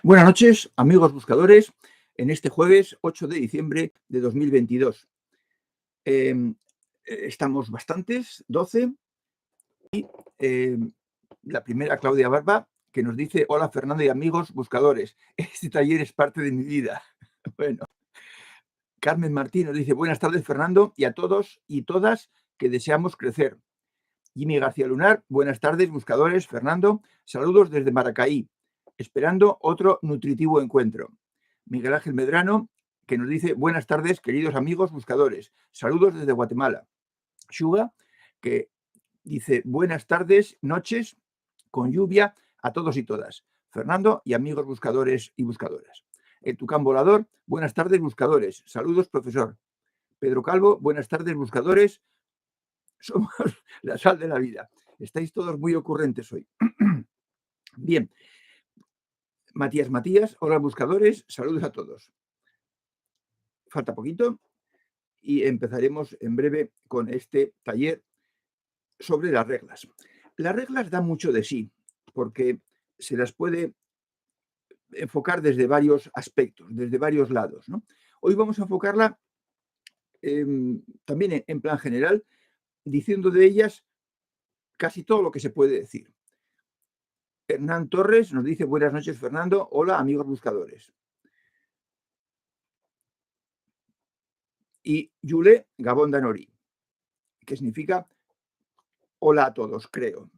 Buenas noches, amigos buscadores, en este jueves 8 de diciembre de 2022. Estamos bastantes, 12, y la primera, Claudia Barba, que nos dice: hola Fernando y amigos buscadores, este taller es parte de mi vida. Bueno, Carmen Martín nos dice: buenas tardes Fernando y a todos y todas que deseamos crecer. Jimmy García Lunar: buenas tardes buscadores, Fernando, saludos desde Maracaí, esperando otro nutritivo encuentro. Miguel Ángel Medrano, que nos dice: buenas tardes, queridos amigos buscadores, saludos desde Guatemala. Shuga, que dice: buenas tardes, noches, con lluvia a todos y todas. Fernando y amigos buscadores y buscadoras. El Tucán Volador: buenas tardes buscadores, saludos profesor. Pedro Calvo: buenas tardes buscadores, somos la sal de la vida. Estáis todos muy ocurrentes hoy. Bien. Matías, hola buscadores, saludos a todos. Falta poquito y empezaremos en breve con este taller sobre las reglas. Las reglas dan mucho de sí porque se las puede enfocar desde varios aspectos, desde varios lados, ¿no? Hoy vamos a enfocarla también en plan general, diciendo de ellas casi todo lo que se puede decir. Hernán Torres nos dice: buenas noches Fernando, hola amigos buscadores. Y Yule Gabón Danori, que significa hola a todos, creo.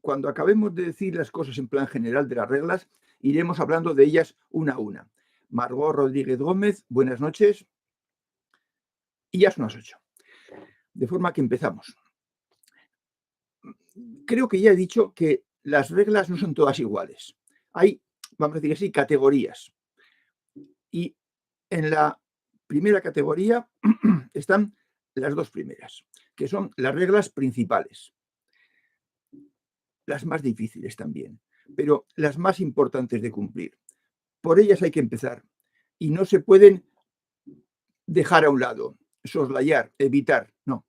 Cuando acabemos de decir las cosas en plan general de las reglas, iremos hablando de ellas una a una. Margot Rodríguez Gómez, buenas noches. Y ya son las 8. De forma que empezamos. Creo que ya he dicho que las reglas no son todas iguales. Hay, vamos a decir así, categorías. Y en la primera categoría están las dos primeras, que son las reglas principales. Las más difíciles también, pero las más importantes de cumplir. Por ellas hay que empezar y no se pueden dejar a un lado, soslayar, evitar, no.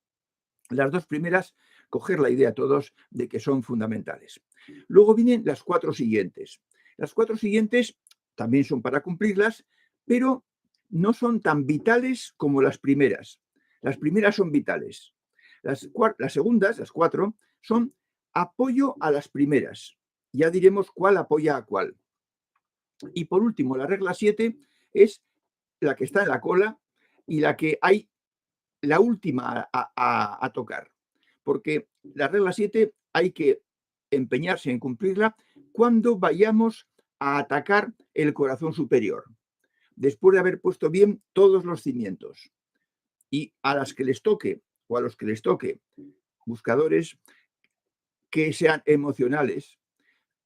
Las dos primeras, coger la idea todos de que son fundamentales. Luego vienen las 4 siguientes. Las 4 siguientes también son para cumplirlas, pero no son tan vitales como las primeras. Las primeras son vitales. Las segundas, las 4, son apoyo a las primeras. Ya diremos cuál apoya a cuál. Y por último, la regla 7 es la que está en la cola y la que hay la última a tocar. Porque la regla 7 hay que empeñarse en cumplirla cuando vayamos a atacar el corazón superior, después de haber puesto bien todos los cimientos. Y a las que les toque, o a los que les toque, buscadores que sean emocionales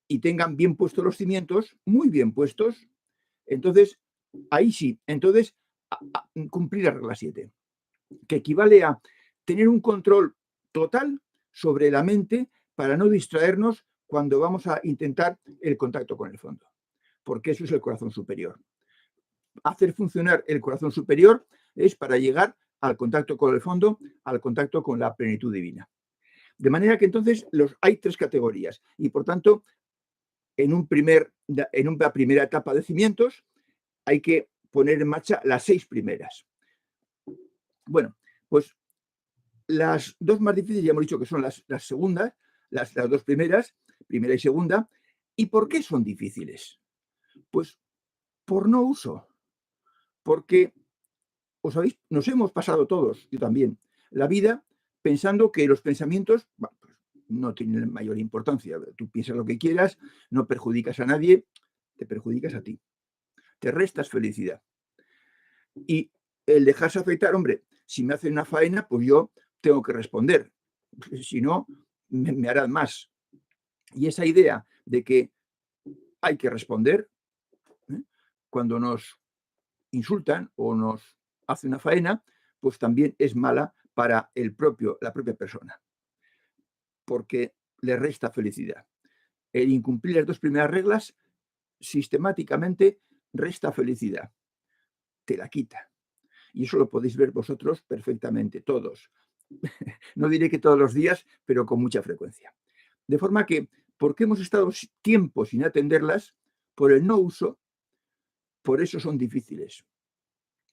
y tengan bien puestos los cimientos, muy bien puestos, entonces, ahí sí, entonces, cumplir la regla 7, que equivale a tener un control total sobre la mente para no distraernos cuando vamos a intentar el contacto con el fondo, porque eso es el corazón superior. Hacer funcionar el corazón superior es para llegar al contacto con el fondo, al contacto con la plenitud divina. De manera que entonces hay 3 categorías y por tanto en una primera etapa de cimientos hay que poner en marcha las 6 primeras. Bueno, pues las 2 más difíciles ya hemos dicho que son las segundas, las 2 primeras, primera y segunda. ¿Y por qué son difíciles? Pues por no uso. Porque, nos hemos pasado todos, yo también, la vida pensando que los pensamientos pues, no tienen mayor importancia. Tú piensas lo que quieras, no perjudicas a nadie, te perjudicas a ti. Te restas felicidad. Y el dejarse afectar, hombre, si me hacen una faena, pues yo tengo que responder. Si no, me harán más. Y esa idea de que hay que responder cuando nos insultan o nos hace una faena, pues también es mala para la propia persona, porque le resta felicidad. El incumplir las 2 primeras reglas sistemáticamente resta felicidad, te la quita. Y eso lo podéis ver vosotros perfectamente, todos. No diré que todos los días, pero con mucha frecuencia. De forma que, porque hemos estado tiempo sin atenderlas, por el no uso, por eso son difíciles.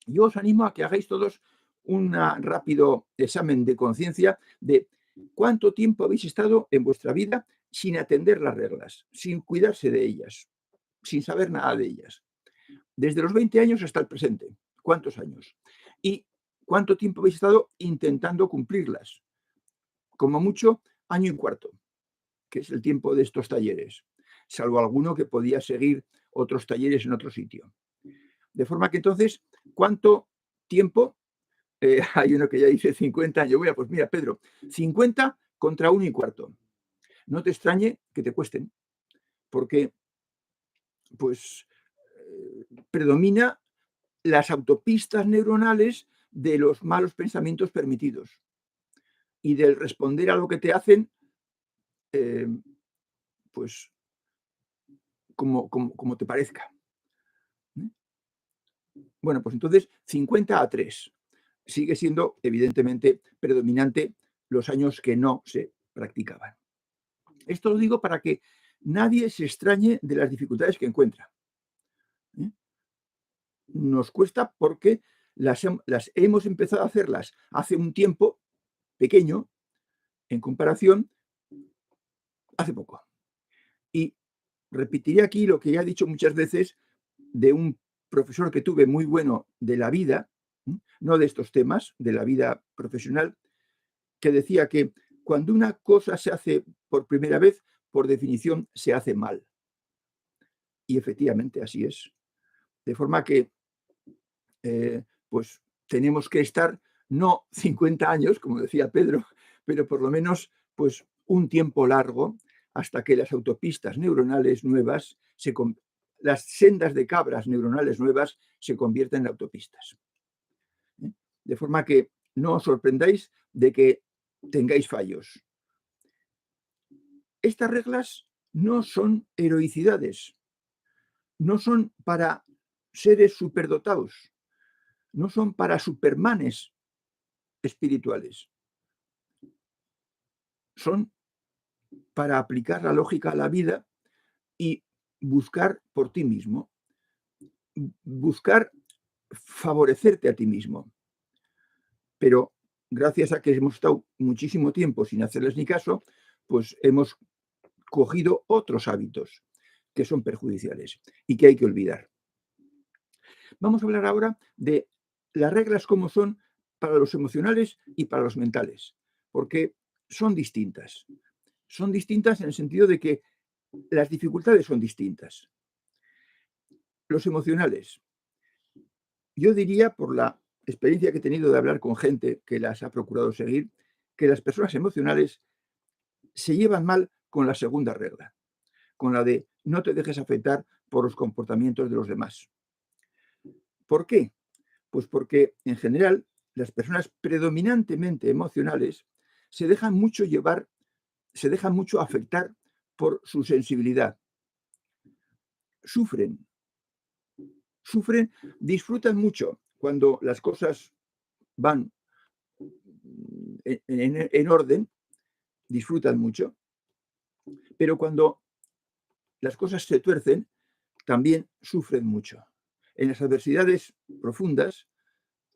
Yo os animo a que hagáis todos un rápido examen de conciencia de cuánto tiempo habéis estado en vuestra vida sin atender las reglas, sin cuidarse de ellas, sin saber nada de ellas. Desde los 20 años hasta el presente. ¿Cuántos años? ¿Y cuánto tiempo habéis estado intentando cumplirlas? Como mucho, año y cuarto, que es el tiempo de estos talleres, salvo alguno que podía seguir otros talleres en otro sitio. De forma que entonces, ¿cuánto tiempo? Hay uno que ya dice 50 años. Bueno, pues mira, Pedro, 50 contra 1 y cuarto. No te extrañe que te cuesten, porque pues predomina las autopistas neuronales de los malos pensamientos permitidos y del responder a lo que te hacen, pues como te parezca. Bueno, pues entonces 50 a 3. Sigue siendo, evidentemente, predominante los años que no se practicaban. Esto lo digo para que nadie se extrañe de las dificultades que encuentra. Nos cuesta porque las hemos empezado a hacerlas hace un tiempo pequeño, en comparación, hace poco. Y repetiré aquí lo que ya he dicho muchas veces de un profesor que tuve muy bueno de la vida, no de estos temas, de la vida profesional, que decía que cuando una cosa se hace por primera vez, por definición, se hace mal. Y efectivamente así es. De forma que, pues tenemos que estar no 50 años, como decía Pedro, pero por lo menos pues un tiempo largo hasta que las autopistas neuronales nuevas, las sendas de cabras neuronales nuevas se convierten en autopistas. De forma que no os sorprendáis de que tengáis fallos. Estas reglas no son heroicidades, no son para seres superdotados, no son para supermanes espirituales. Son para aplicar la lógica a la vida y buscar por ti mismo, buscar favorecerte a ti mismo. Pero gracias a que hemos estado muchísimo tiempo sin hacerles ni caso, pues hemos cogido otros hábitos que son perjudiciales y que hay que olvidar. Vamos a hablar ahora de las reglas como son para los emocionales y para los mentales, porque son distintas. Son distintas en el sentido de que las dificultades son distintas. Los emocionales. Yo diría, por la experiencia que he tenido de hablar con gente que las ha procurado seguir, que las personas emocionales se llevan mal con la segunda regla, con la de no te dejes afectar por los comportamientos de los demás. ¿Por qué? Pues porque, en general, las personas predominantemente emocionales se dejan mucho llevar, se dejan mucho afectar por su sensibilidad. Sufren, disfrutan mucho cuando las cosas van en orden, disfrutan mucho, pero cuando las cosas se tuercen, también sufren mucho. En las adversidades profundas,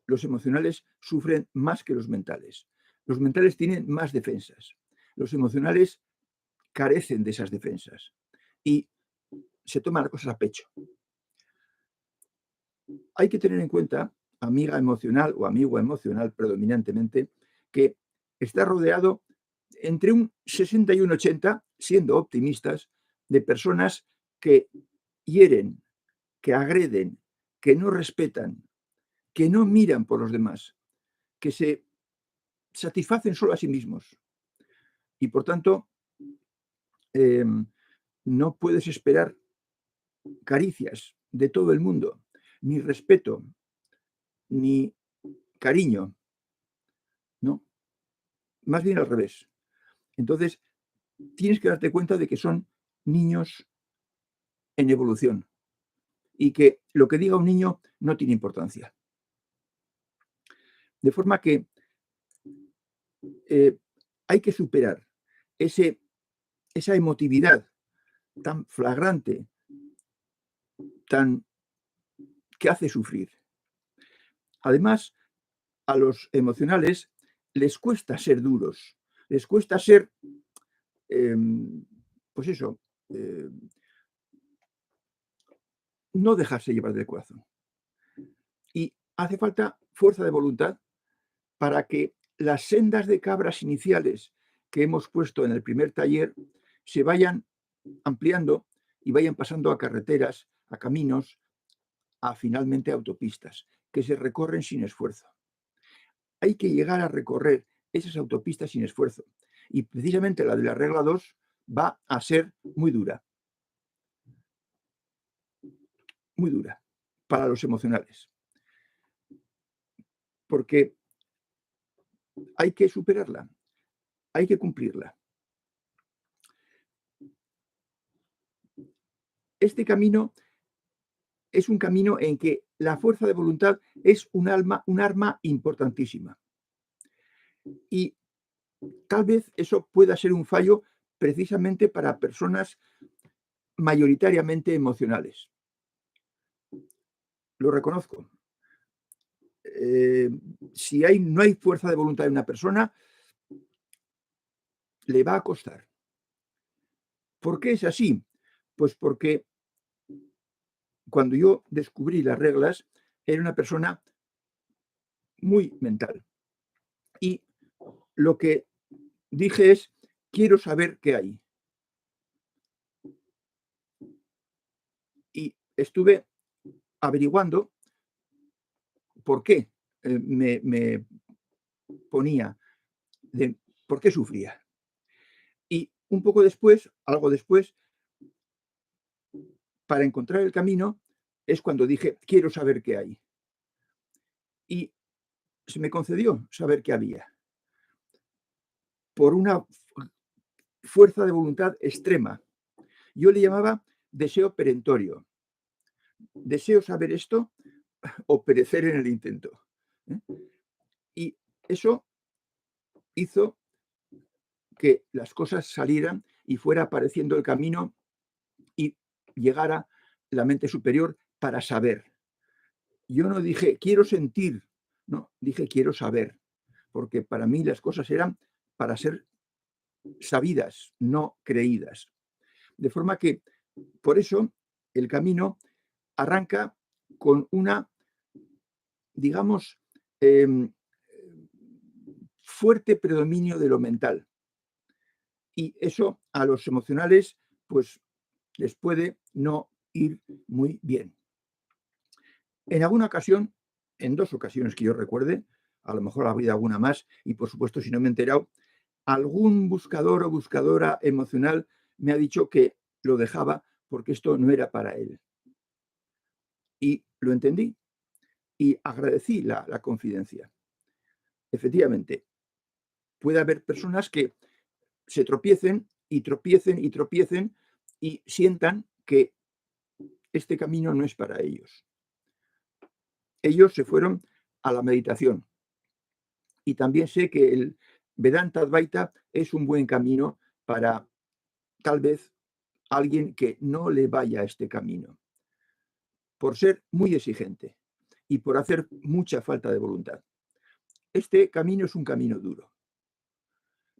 los emocionales sufren más que los mentales. Los mentales tienen más defensas. Los emocionales carecen de esas defensas y se toman las cosas a pecho. Hay que tener en cuenta, amiga emocional o amigo emocional predominantemente, que está rodeado entre un 60 y un 80, siendo optimistas, de personas que hieren, que agreden, que no respetan, que no miran por los demás, que se satisfacen solo a sí mismos. Y por tanto, no puedes esperar caricias de todo el mundo, ni respeto, ni cariño, ¿no? Más bien al revés. Entonces, tienes que darte cuenta de que son niños en evolución y que lo que diga un niño no tiene importancia. De forma que hay que superar ese esa emotividad tan flagrante, tan que hace sufrir. Además, a los emocionales les cuesta ser duros, les cuesta ser, pues eso, eh, no dejarse llevar del corazón. Y hace falta fuerza de voluntad para que las sendas de cabras iniciales que hemos puesto en el primer taller se vayan ampliando y vayan pasando a carreteras, a caminos, a finalmente autopistas, que se recorren sin esfuerzo. Hay que llegar a recorrer esas autopistas sin esfuerzo. Y precisamente la de la regla 2 va a ser muy dura para los emocionales, porque hay que superarla, hay que cumplirla. Este camino es un camino en que la fuerza de voluntad es un arma importantísima. Y tal vez eso pueda ser un fallo precisamente para personas mayoritariamente emocionales. Lo reconozco. Si no hay fuerza de voluntad en una persona, le va a costar. ¿Por qué es así? Pues porque cuando yo descubrí las reglas, era una persona muy mental. Y lo que dije es, quiero saber qué hay. Y estuve averiguando por qué me ponía, por qué sufría. Y un poco después, algo después, para encontrar el camino, es cuando dije, quiero saber qué hay. Y se me concedió saber qué había, por una fuerza de voluntad extrema. Yo le llamaba deseo perentorio. Deseo saber esto o perecer en el intento. ¿Eh? Y eso hizo que las cosas salieran y fuera apareciendo el camino y llegara la mente superior para saber. Yo no dije, quiero sentir, no, dije, quiero saber, porque para mí las cosas eran para ser sabidas, no creídas. De forma que, por eso, el camino arranca con una, digamos, fuerte predominio de lo mental. Y eso a los emocionales, pues les puede no ir muy bien. En alguna ocasión, en 2 ocasiones que yo recuerde, a lo mejor ha habido alguna más, y por supuesto, si no me he enterado, algún buscador o buscadora emocional me ha dicho que lo dejaba porque esto no era para él. Y lo entendí y agradecí la confidencia. Efectivamente, puede haber personas que se tropiecen y tropiecen y tropiecen y sientan que este camino no es para ellos. Ellos se fueron a la meditación. Y también sé que el Vedanta Advaita es un buen camino para tal vez alguien que no le vaya a este camino, por ser muy exigente y por hacer mucha falta de voluntad. Este camino es un camino duro,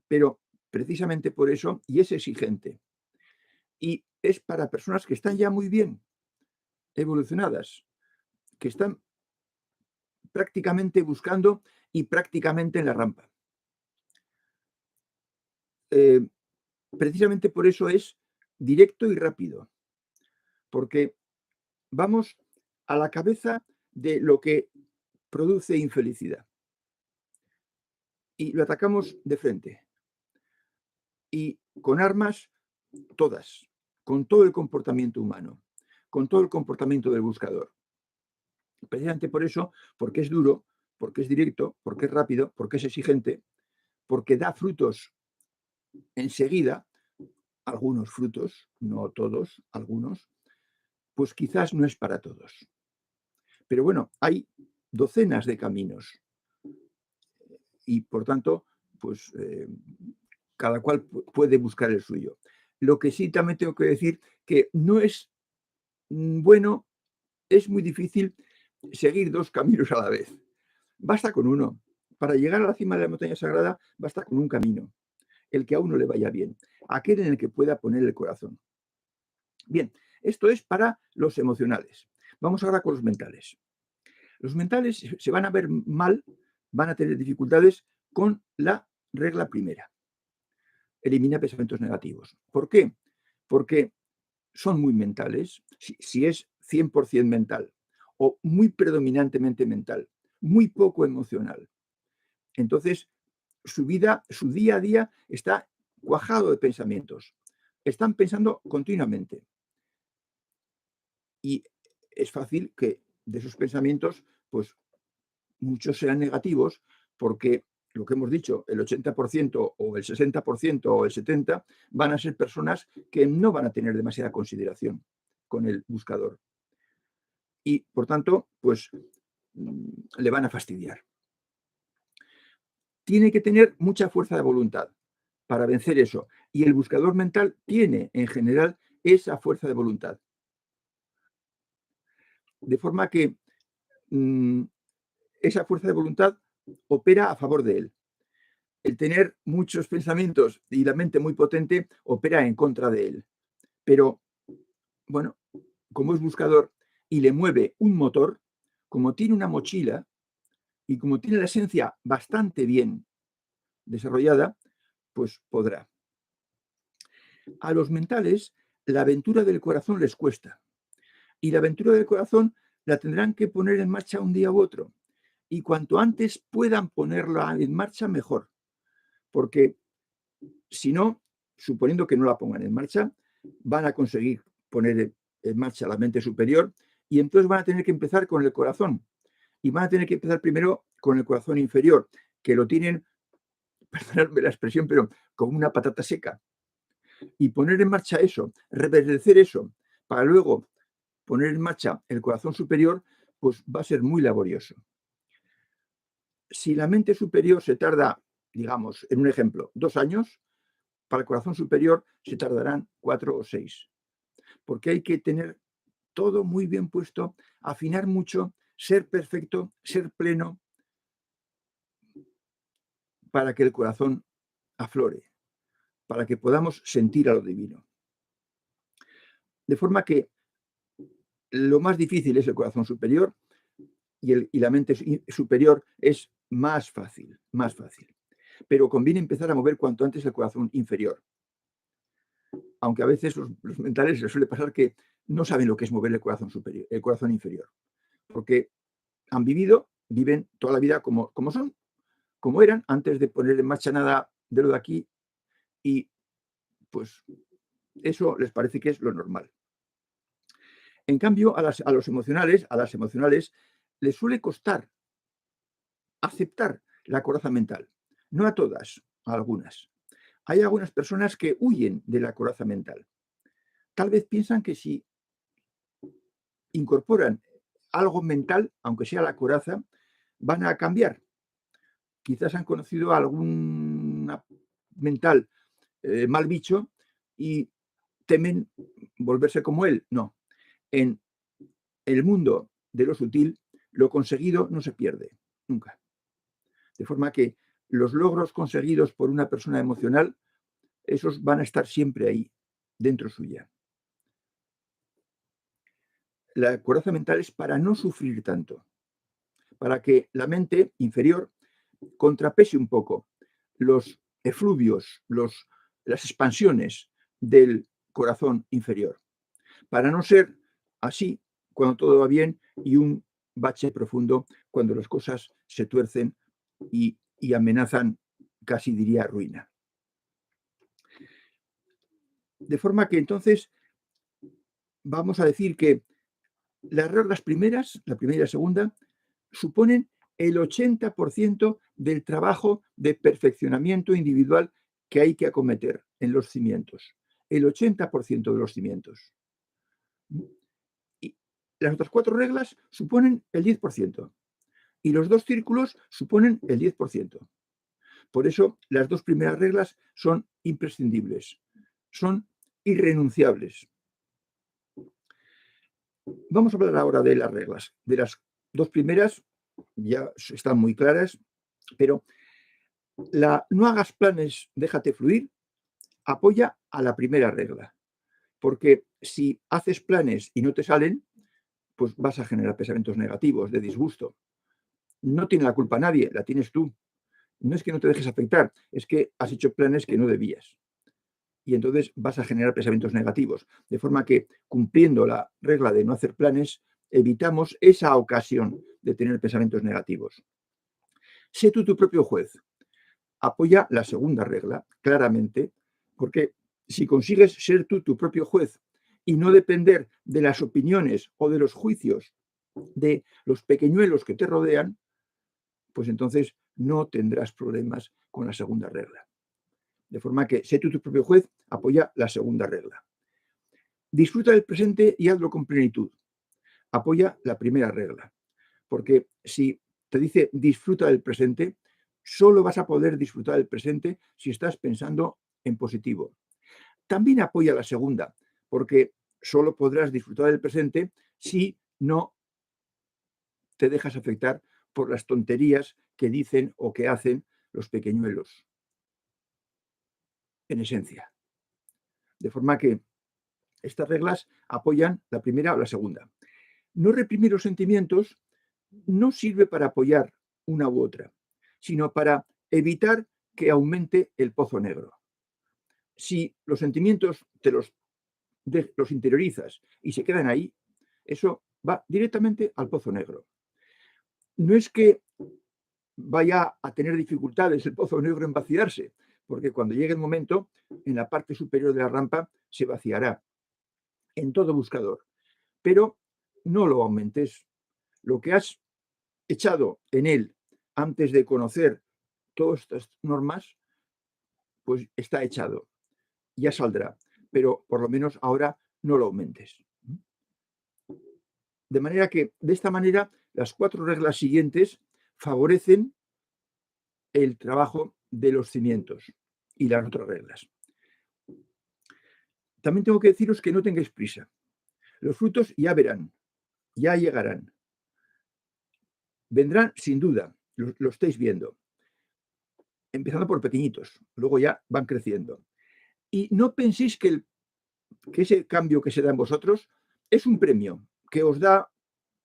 pero precisamente por eso, y es exigente, y es para personas que están ya muy bien evolucionadas, que están prácticamente buscando y prácticamente en la rampa. Eh, Precisamente por eso es directo y rápido, porque vamos a la cabeza de lo que produce infelicidad y lo atacamos de frente y con armas todas, con todo el comportamiento humano, con todo el comportamiento del buscador. Precisamente por eso, porque es duro, porque es directo, porque es rápido, porque es exigente, porque da frutos enseguida, algunos frutos, no todos, algunos, pues quizás no es para todos. Pero bueno, hay docenas de caminos y por tanto, pues cada cual puede buscar el suyo. Lo que sí también tengo que decir que no es bueno, es muy difícil seguir dos caminos a la vez. Basta con uno. Para llegar a la cima de la montaña sagrada, basta con un camino, el que a uno le vaya bien, aquel en el que pueda poner el corazón. Bien, esto es para los emocionales. Vamos ahora con los mentales. Los mentales se van a ver mal, van a tener dificultades con la regla primera. Elimina pensamientos negativos. ¿Por qué? Porque son muy mentales, si es 100% mental o muy predominantemente mental, muy poco emocional. Entonces, su vida, su día a día está cuajado de pensamientos. Están pensando continuamente. Y es fácil que de esos pensamientos, pues muchos sean negativos, porque lo que hemos dicho, el 80% o el 60% o el 70% van a ser personas que no van a tener demasiada consideración con el buscador. Y, por tanto, pues le van a fastidiar. Tiene que tener mucha fuerza de voluntad para vencer eso. Y el buscador mental tiene, en general, esa fuerza de voluntad. De forma que esa fuerza de voluntad opera a favor de él. El tener muchos pensamientos y la mente muy potente opera en contra de él. Pero, bueno, como es buscador y le mueve un motor, como tiene una mochila y como tiene la esencia bastante bien desarrollada, pues podrá. A los mentales, la aventura del corazón les cuesta. Y la aventura del corazón la tendrán que poner en marcha un día u otro. Y cuanto antes puedan ponerla en marcha, mejor. Porque si no, suponiendo que no la pongan en marcha, van a conseguir poner en marcha la mente superior y entonces van a tener que empezar con el corazón. Y van a tener que empezar primero con el corazón inferior, que lo tienen, perdonadme la expresión, pero como una patata seca. Y poner en marcha eso, reverdecer eso, para luego poner en marcha el corazón superior, pues va a ser muy laborioso. Si la mente superior se tarda, digamos, en un ejemplo, 2 años, para el corazón superior se tardarán 4 o 6. Porque hay que tener todo muy bien puesto, afinar mucho, ser perfecto, ser pleno, para que el corazón aflore, para que podamos sentir a lo divino. De forma que lo más difícil es el corazón superior y la mente superior es más fácil, más fácil. Pero conviene empezar a mover cuanto antes el corazón inferior. Aunque a veces los mentales les suele pasar que no saben lo que es mover el corazón superior, el corazón inferior. Porque han viven toda la vida como son, como eran, antes de poner en marcha nada de lo de aquí, y pues eso les parece que es lo normal. En cambio, a las emocionales, les suele costar aceptar la coraza mental. No a todas, a algunas. Hay algunas personas que huyen de la coraza mental. Tal vez piensan que si incorporan algo mental, aunque sea la coraza, van a cambiar. Quizás han conocido a algún mental mal bicho y temen volverse como él. No. En el mundo de lo sutil, lo conseguido no se pierde, nunca. De forma que los logros conseguidos por una persona emocional, esos van a estar siempre ahí, dentro suya. La coraza mental es para no sufrir tanto, para que la mente inferior contrapese un poco los efluvios, las expansiones del corazón inferior, para no ser así cuando todo va bien y un bache profundo cuando las cosas se tuercen y amenazan, casi diría, ruina. De forma que entonces vamos a decir que las reglas primeras, la primera y la segunda, suponen el 80% del trabajo de perfeccionamiento individual que hay que acometer en los cimientos. El 80% de los cimientos. Y las otras 4 reglas suponen el 10%. Y los 2 círculos suponen el 10%. Por eso las 2 primeras reglas son imprescindibles. Son irrenunciables. Vamos a hablar ahora de las reglas. De las dos primeras ya están muy claras, pero la no hagas planes, déjate fluir, apoya a la primera regla. Porque si haces planes y no te salen, pues vas a generar pensamientos negativos, de disgusto. No tiene la culpa nadie, la tienes tú. No es que no te dejes afectar, es que has hecho planes que no debías. Y entonces vas a generar pensamientos negativos. De forma que, cumpliendo la regla de no hacer planes, evitamos esa ocasión de tener pensamientos negativos. Sé tú tu propio juez. Apoya la segunda regla, claramente, porque si consigues ser tú tu propio juez y no depender de las opiniones o de los juicios de los pequeñuelos que te rodean, pues entonces no tendrás problemas con la segunda regla. De forma que sé tú tu propio juez, apoya la segunda regla. Disfruta del presente y hazlo con plenitud. Apoya la primera regla. Porque si te dice disfruta del presente, solo vas a poder disfrutar del presente si estás pensando en positivo. También apoya la segunda, porque solo podrás disfrutar del presente si no te dejas afectar por las tonterías que dicen o que hacen los pequeñuelos, en esencia. De forma que estas reglas apoyan la primera o la segunda. No reprimir los sentimientos no sirve para apoyar una u otra, sino para evitar que aumente el pozo negro. Si los sentimientos los interiorizas y se quedan ahí, eso va directamente al pozo negro. No es que vaya a tener dificultades el pozo negro en vaciarse, porque cuando llegue el momento, en la parte superior de la rampa se vaciará en todo buscador. Pero no lo aumentes. Lo que has echado en él antes de conocer todas estas normas, pues está echado, ya saldrá, pero por lo menos ahora no lo aumentes. De manera que, de esta manera, las 4 reglas siguientes favorecen el trabajo de los cimientos y las otras reglas. También tengo que deciros que no tengáis prisa. Los frutos ya verán, ya llegarán. Vendrán sin duda, lo estáis viendo, empezando por pequeñitos, luego ya van creciendo. Y no penséis que ese cambio que se da en vosotros es un premio que os da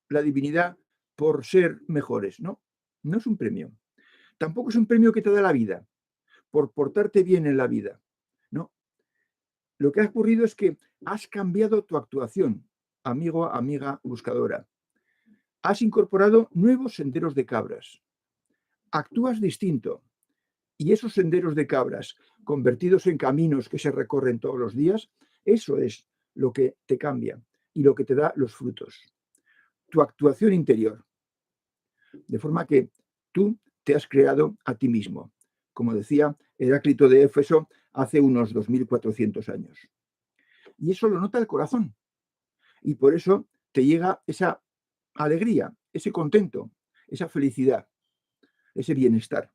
la divinidad por ser mejores. No, no es un premio. Tampoco es un premio que te da la vida por portarte bien en la vida. No. Lo que ha ocurrido es que has cambiado tu actuación, amigo, amiga, buscadora. Has incorporado nuevos senderos de cabras. Actúas distinto. Y esos senderos de cabras convertidos en caminos que se recorren todos los días, eso es lo que te cambia y lo que te da los frutos. Tu actuación interior. De forma que tú te has creado a ti mismo, como decía Heráclito de Éfeso hace unos 2400 años. Y eso lo nota el corazón. Y por eso te llega esa alegría, ese contento, esa felicidad, ese bienestar.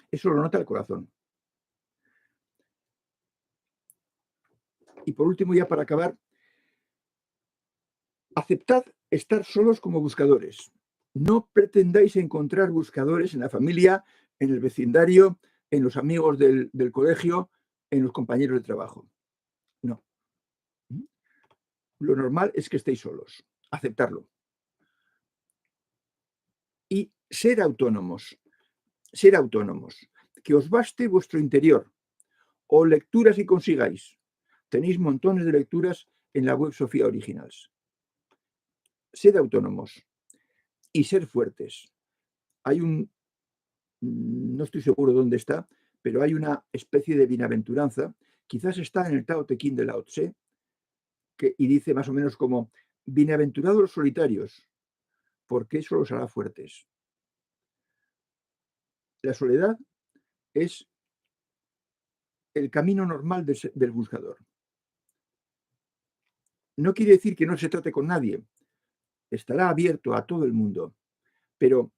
Eso lo nota el corazón. Y por último, ya para acabar, aceptad estar solos como buscadores. No pretendáis encontrar buscadores en la familia, en el vecindario, en los amigos del colegio, en los compañeros de trabajo. No. Lo normal es que estéis solos. Aceptarlo. Y ser autónomos. Ser autónomos. Que os baste vuestro interior. O lecturas y consigáis. Tenéis montones de lecturas en la web Sofía Originals. Sed autónomos y ser fuertes. Hay no estoy seguro dónde está, pero hay una especie de bienaventuranza, quizás está en el Tao Te Ching de Lao Tse, y dice más o menos como, bienaventurados los solitarios, porque eso los hará fuertes. La soledad es el camino normal del buscador. No quiere decir que no se trate con nadie, estará abierto a todo el mundo, pero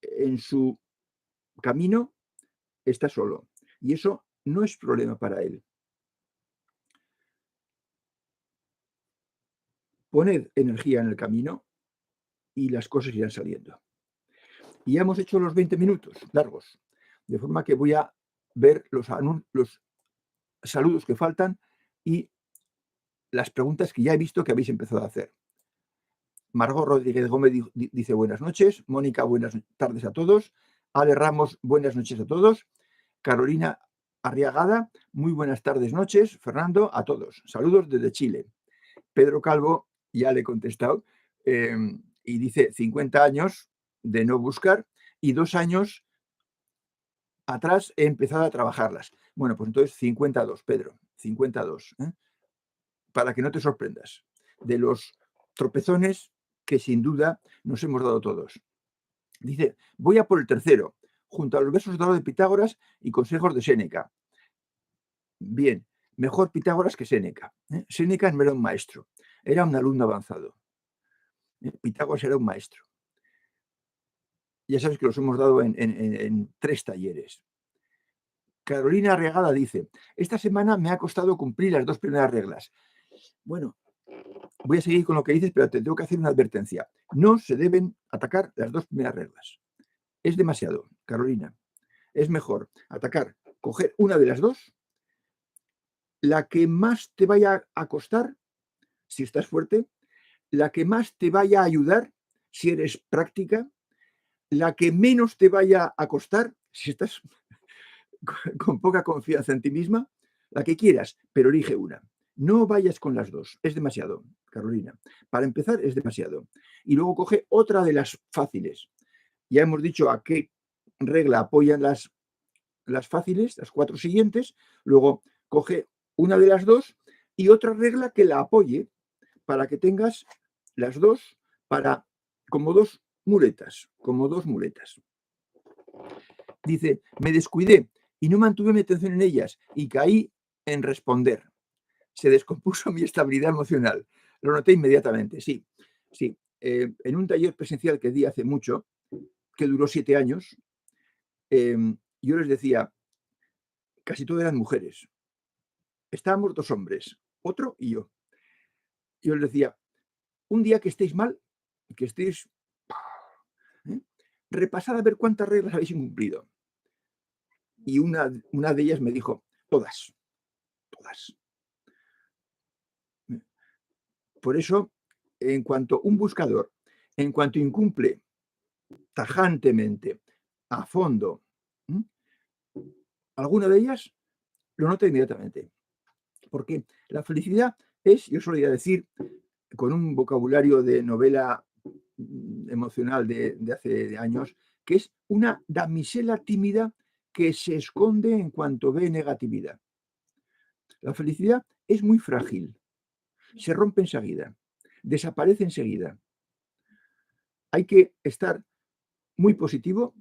en su camino está solo, y eso no es problema para él. poned energía en el camino y las cosas irán saliendo. Y ya hemos hecho los 20 minutos largos, de forma que voy a ver los saludos que faltan y las preguntas que ya he visto que habéis empezado a hacer. Margot Rodríguez Gómez dice buenas noches. Mónica, buenas tardes a todos. Ale Ramos, buenas noches a todos. Carolina Arriagada, muy buenas tardes, noches. Fernando, a todos. Saludos desde Chile. Pedro Calvo, ya le he contestado, y dice 50 años de no buscar y 2 años atrás he empezado a trabajarlas. Bueno, pues entonces 52, Pedro, 52. Para que no te sorprendas de los tropezones que sin duda nos hemos dado todos. Dice, voy a por el tercero, junto a los versos de oro de Pitágoras y consejos de Séneca. Bien, mejor Pitágoras que Séneca. Séneca no era un maestro, era un alumno avanzado. Pitágoras era un maestro. Ya sabes que los hemos dado en 3 talleres. Carolina Regada dice, esta semana me ha costado cumplir las 2 primeras reglas. Bueno, voy a seguir con lo que dices, pero te tengo que hacer una advertencia. No se deben atacar las 2 primeras reglas. Es demasiado, Carolina. Es mejor atacar, coger una de las 2, la que más te vaya a costar, si estás fuerte, la que más te vaya a ayudar, si eres práctica, la que menos te vaya a costar, si estás con poca confianza en ti misma, la que quieras, pero elige una. No vayas con las 2, es demasiado, Carolina. Para empezar, es demasiado. Y luego coge otra de las fáciles. Ya hemos dicho a qué regla apoyan las fáciles, las 4 siguientes. Luego coge una de las 2 y otra regla que la apoye para que tengas las 2 como dos muletas, Dice, me descuidé y no mantuve mi atención en ellas y caí en responder. Se descompuso mi estabilidad emocional. Lo noté inmediatamente, sí. En un taller presencial que di hace mucho, que duró 7 años, yo les decía, casi todas eran mujeres. Estábamos 2 hombres, otro y yo. Yo les decía, un día que estéis mal, que estéis... repasad a ver cuántas reglas habéis incumplido. Y una de ellas me dijo, todas. Por eso, en cuanto un buscador, en cuanto incumple tajantemente, a fondo, alguna de ellas, lo nota inmediatamente. Porque la felicidad es, yo solía decir, con un vocabulario de novela emocional de hace años, que es una damisela tímida que se esconde en cuanto ve negatividad. La felicidad es muy frágil, se rompe enseguida, desaparece enseguida. Hay que estar muy positivo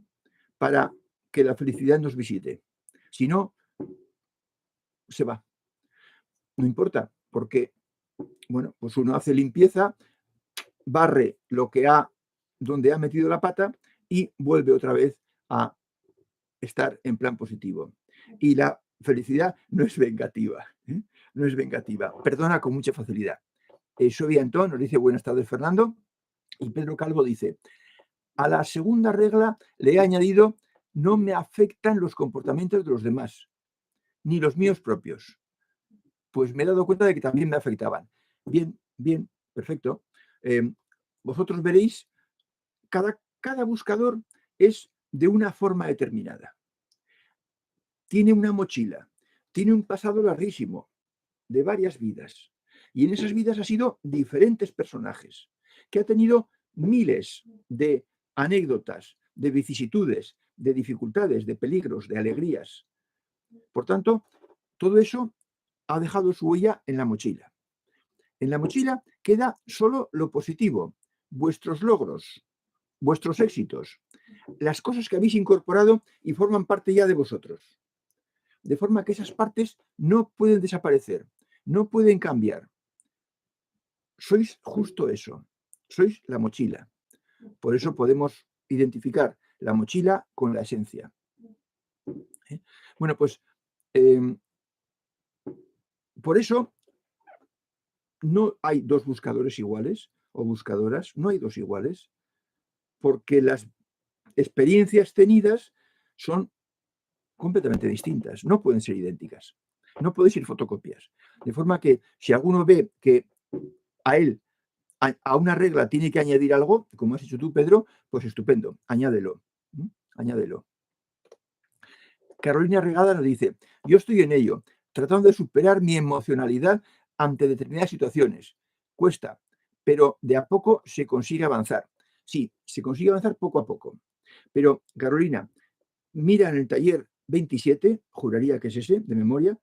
para que la felicidad nos visite. Si no, se va. No importa, porque, bueno, pues uno hace limpieza, barre donde ha metido la pata y vuelve otra vez a estar en plan positivo. Y la felicidad no es vengativa, no es vengativa, perdona con mucha facilidad. Soy Antón, nos dice buenas tardes Fernando, y Pedro Calvo dice, a la segunda regla le he añadido, no me afectan los comportamientos de los demás, ni los míos propios. Pues me he dado cuenta de que también me afectaban. Bien, perfecto. Vosotros veréis, cada buscador es de una forma determinada. Tiene una mochila, tiene un pasado larguísimo, de varias vidas. Y en esas vidas ha sido diferentes personajes, que ha tenido miles de anécdotas, de vicisitudes, de dificultades, de peligros, de alegrías. Por tanto, todo eso ha dejado su huella en la mochila. En la mochila queda solo lo positivo, vuestros logros, vuestros éxitos, las cosas que habéis incorporado y forman parte ya de vosotros. De forma que esas partes no pueden desaparecer, no pueden cambiar. Sois justo eso, sois la mochila. Por eso podemos identificar la mochila con la esencia. Bueno, pues por eso no hay dos buscadores iguales o buscadoras, no hay dos iguales, porque las experiencias tenidas son completamente distintas, no pueden ser idénticas, no pueden ser fotocopias. De forma que si alguno ve que a él, a una regla tiene que añadir algo, como has hecho tú, Pedro, pues estupendo, añádelo, añádelo. Carolina Regada nos dice, yo estoy en ello, tratando de superar mi emocionalidad ante determinadas situaciones. Cuesta, pero de a poco se consigue avanzar. Sí, se consigue avanzar poco a poco. Pero, Carolina, mira en el taller 27, juraría que es ese, de memoria,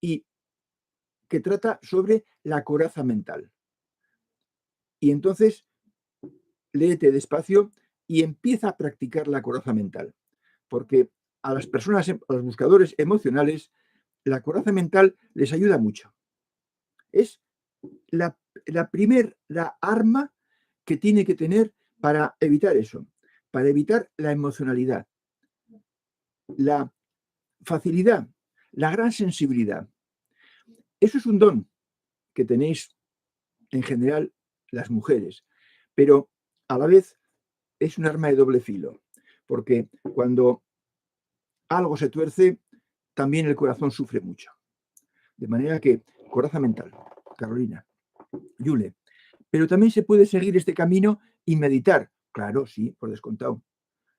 y que trata sobre la coraza mental. Y entonces, léete despacio y empieza a practicar la coraza mental. Porque a las personas, a los buscadores emocionales, la coraza mental les ayuda mucho. Es la arma que tiene que tener para evitar eso, para evitar la emocionalidad, la facilidad, la gran sensibilidad. Eso es un don que tenéis en general las mujeres, pero a la vez es un arma de doble filo, porque cuando algo se tuerce, también el corazón sufre mucho. De manera que, coraza mental, Carolina, Yule. Pero también se puede seguir este camino y meditar. Claro, sí, por descontado.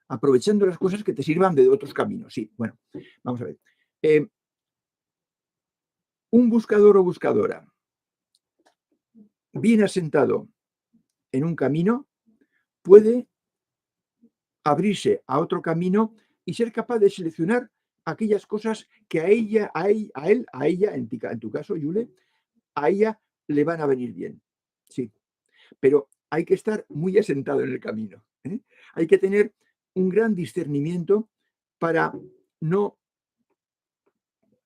Aprovechando las cosas que te sirvan de otros caminos. Sí, bueno, vamos a ver. Un buscador o buscadora bien asentado en un camino puede abrirse a otro camino y ser capaz de seleccionar aquellas cosas que a ella, a ella, en tu caso, Yule, a ella le van a venir bien. Sí, pero hay que estar muy asentado en el camino. Hay que tener un gran discernimiento para no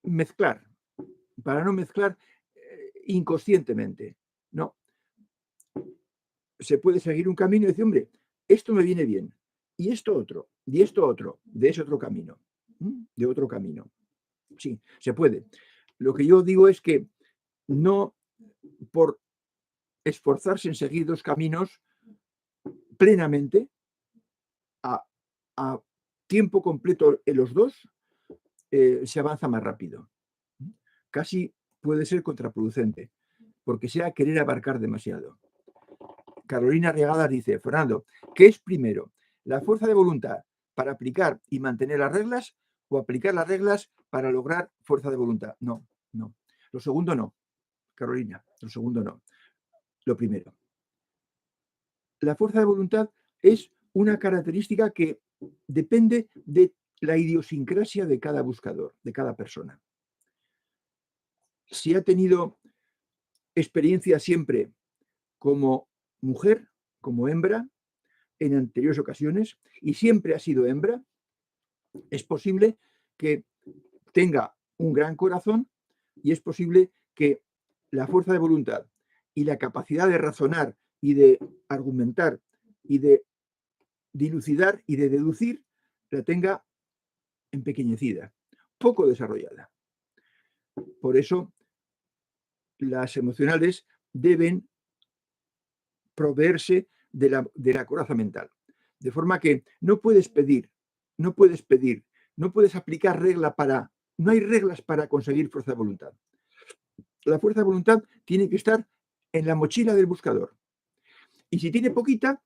mezclar, inconscientemente. No, se puede seguir un camino y decir, hombre, esto me viene bien, y esto otro, de ese otro camino, de otro camino. Sí, se puede. Lo que yo digo es que no por esforzarse en seguir dos caminos plenamente, a tiempo completo en los dos, se avanza más rápido. Casi puede ser contraproducente, porque sea querer abarcar demasiado. Carolina Regadas dice, Fernando, ¿qué es primero? ¿La fuerza de voluntad para aplicar y mantener las reglas o aplicar las reglas para lograr fuerza de voluntad? No, no. Lo segundo no, Carolina, lo segundo no. Lo primero. La fuerza de voluntad es una característica que depende de la idiosincrasia de cada buscador, de cada persona. Si ha tenido experiencia siempre como mujer, como hembra, en anteriores ocasiones, y siempre ha sido hembra, es posible que tenga un gran corazón y es posible que la fuerza de voluntad y la capacidad de razonar y de argumentar y de dilucidar y de deducir la tenga empequeñecida, poco desarrollada. Por eso, las emocionales deben proveerse de la coraza mental. De forma que no puedes aplicar regla para, no hay reglas para conseguir fuerza de voluntad. La fuerza de voluntad tiene que estar en la mochila del buscador. Y si tiene poquita,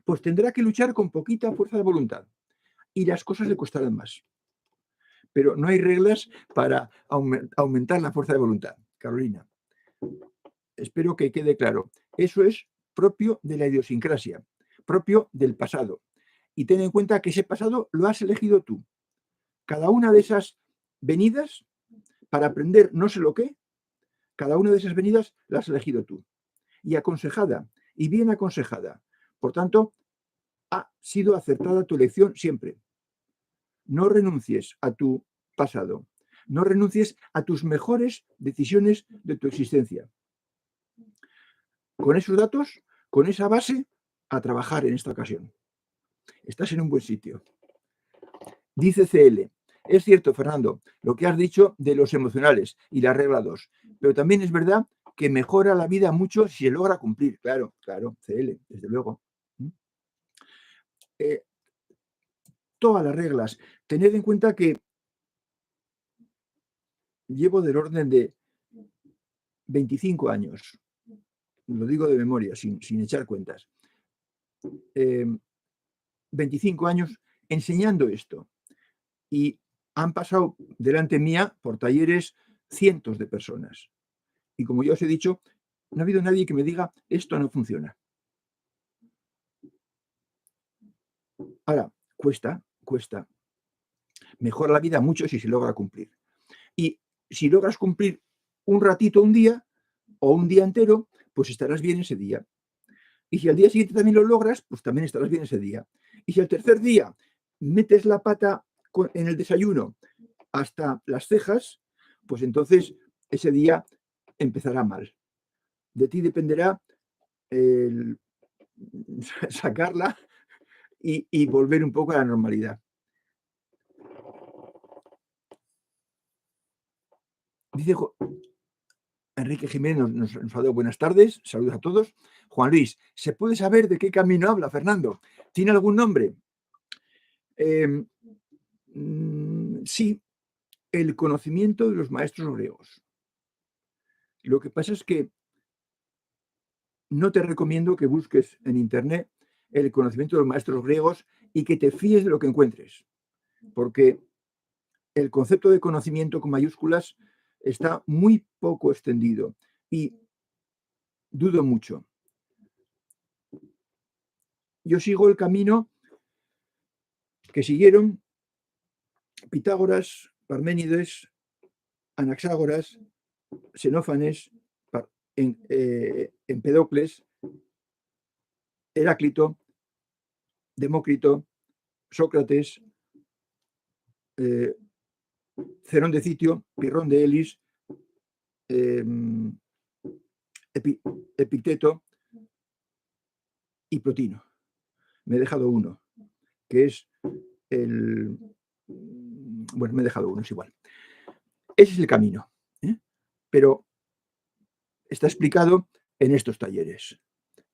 pues tendrá que luchar con poquita fuerza de voluntad. Y las cosas le costarán más. Pero no hay reglas para aumentar la fuerza de voluntad. Carolina, espero que quede claro. Eso es propio de la idiosincrasia, propio del pasado. Y ten en cuenta que ese pasado lo has elegido tú. Cada una de esas venidas, para aprender no sé lo qué, cada una de esas venidas las has elegido tú. Y aconsejada, y bien aconsejada. Por tanto, ha sido acertada tu elección siempre. No renuncies a tu pasado. No renuncies a tus mejores decisiones de tu existencia. Con esos datos, con esa base, a trabajar en esta ocasión. Estás en un buen sitio. Dice CL, es cierto, Fernando, lo que has dicho de los emocionales y la regla 2, pero también es verdad que mejora la vida mucho si se logra cumplir. Claro, claro, CL, desde luego. Todas las reglas. Tened en cuenta que llevo del orden de 25 años, lo digo de memoria, sin echar cuentas, 25 años enseñando esto. Y han pasado delante mía por talleres cientos de personas. Y como ya os he dicho, no ha habido nadie que me diga, esto no funciona. Ahora, cuesta. Mejora la vida mucho si se logra cumplir. Y si logras cumplir un ratito un día o un día entero, pues estarás bien ese día. Y si al día siguiente también lo logras, pues también estarás bien ese día. Y si al tercer día metes la pata en el desayuno hasta las cejas, pues entonces ese día empezará mal. De ti dependerá sacarla y volver un poco a la normalidad. Dice Enrique Jiménez, nos ha dado buenas tardes, saludos a todos. Juan Luis, ¿se puede saber de qué camino habla Fernando? ¿Tiene algún nombre? Sí, el conocimiento de los maestros griegos. Lo que pasa es que no te recomiendo que busques en Internet el conocimiento de los maestros griegos y que te fíes de lo que encuentres, porque el concepto de conocimiento con mayúsculas está muy poco extendido y dudo mucho. Yo sigo el camino que siguieron Pitágoras, Parménides, Anaxágoras, Xenófanes, Empedocles, Heráclito, Demócrito, Sócrates, Cerón de Citio, Pirrón de Elis, Epicteto y Plotino. Me he dejado uno, que es bueno, me he dejado uno, es igual. Ese es el camino, pero está explicado en estos talleres.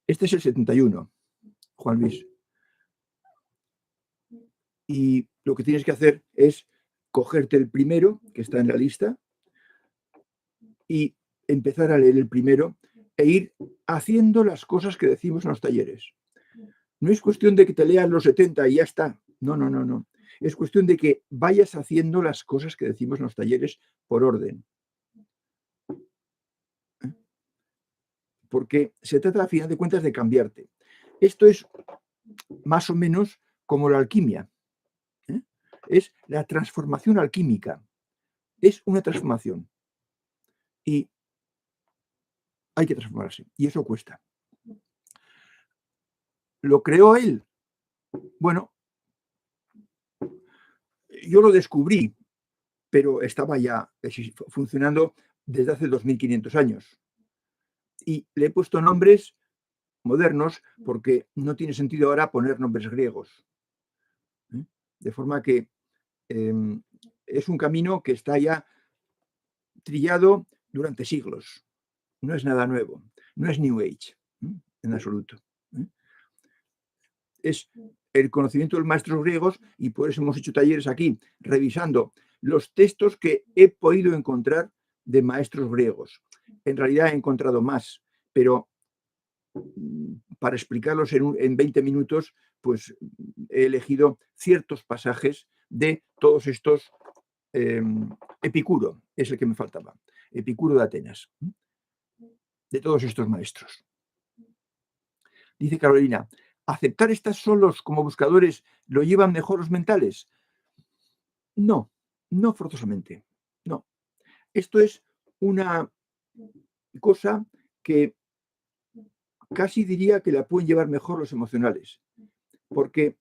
Este es el 71, Juan Luis. Y lo que tienes que hacer es cogerte el primero, que está en la lista, y empezar a leer el primero e ir haciendo las cosas que decimos en los talleres. No es cuestión de que te leas los 70 y ya está. No. Es cuestión de que vayas haciendo las cosas que decimos en los talleres por orden. Porque se trata, a final de cuentas, de cambiarte. Esto es más o menos como la alquimia. Es la transformación alquímica. Es una transformación. Y hay que transformarse. Y eso cuesta. ¿Lo creó él? Bueno, yo lo descubrí, pero estaba ya funcionando desde hace 2500 años. Y le he puesto nombres modernos porque no tiene sentido ahora poner nombres griegos. De forma que es un camino que está ya trillado durante siglos. No es nada nuevo, no es New Age, en absoluto. Es el conocimiento de los maestros griegos y por eso hemos hecho talleres aquí, revisando los textos que he podido encontrar de maestros griegos. En realidad he encontrado más, pero para explicarlos en 20 minutos, pues he elegido ciertos pasajes de todos estos. Epicuro es el que me faltaba, Epicuro de Atenas, de todos estos maestros. Dice Carolina, ¿aceptar estas solos como buscadores lo llevan mejor los mentales? No, no forzosamente, no. Esto es una cosa que casi diría que la pueden llevar mejor los emocionales, porque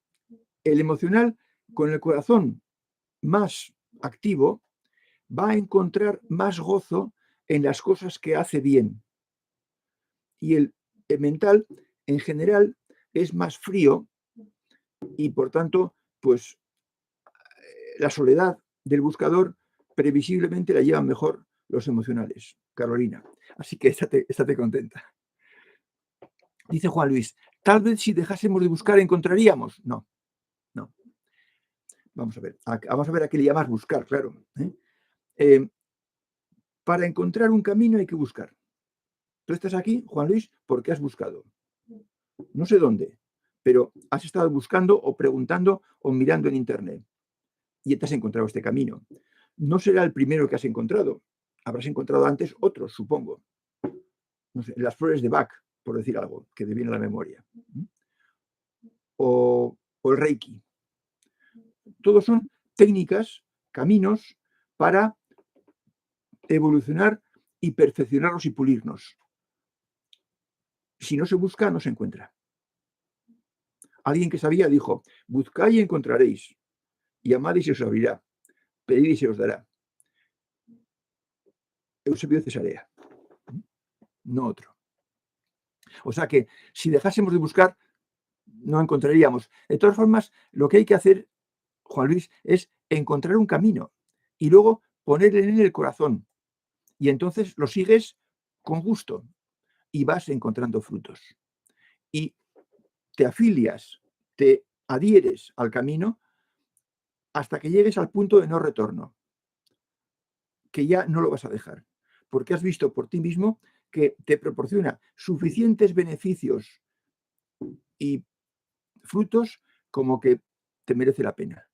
el emocional con el corazón más activo va a encontrar más gozo en las cosas que hace bien. Y el mental, en general, es más frío y, por tanto, pues la soledad del buscador previsiblemente la llevan mejor los emocionales, Carolina. Así que estate contenta. Dice Juan Luis, tal vez si dejásemos de buscar encontraríamos. No. Vamos a ver a qué le llamas buscar, claro. Para encontrar un camino hay que buscar. Tú estás aquí, Juan Luis, porque has buscado. No sé dónde, pero has estado buscando o preguntando o mirando en internet y te has encontrado este camino. No será el primero que has encontrado. Habrás encontrado antes otros, supongo. No sé, las flores de Bach, por decir algo, que te viene a la memoria. O el Reiki. Todos son técnicas, caminos para evolucionar y perfeccionarnos y pulirnos. Si no se busca, no se encuentra. Alguien que sabía dijo, buscad y encontraréis, llamad y se os abrirá, pedid y se os dará. Eusebio de Cesarea, no otro. O sea que si dejásemos de buscar, no encontraríamos. De todas formas, lo que hay que hacer, Juan Luis, es encontrar un camino y luego ponerle en el corazón. Y entonces lo sigues con gusto y vas encontrando frutos. Y te afilias, te adhieres al camino hasta que llegues al punto de no retorno, que ya no lo vas a dejar, porque has visto por ti mismo que te proporciona suficientes beneficios y frutos como que te merece la pena.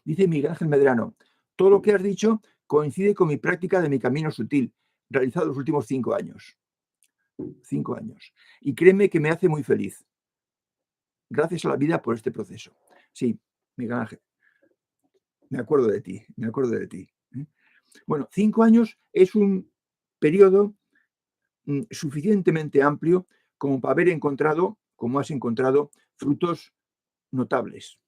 Dice Miguel Ángel Medrano, todo lo que has dicho coincide con mi práctica de mi camino sutil, realizado los últimos 5 años. 5 años. Y créeme que me hace muy feliz. Gracias a la vida por este proceso. Sí, Miguel Ángel, me acuerdo de ti. Bueno, 5 años es un periodo suficientemente amplio como para haber encontrado, como has encontrado, frutos notables.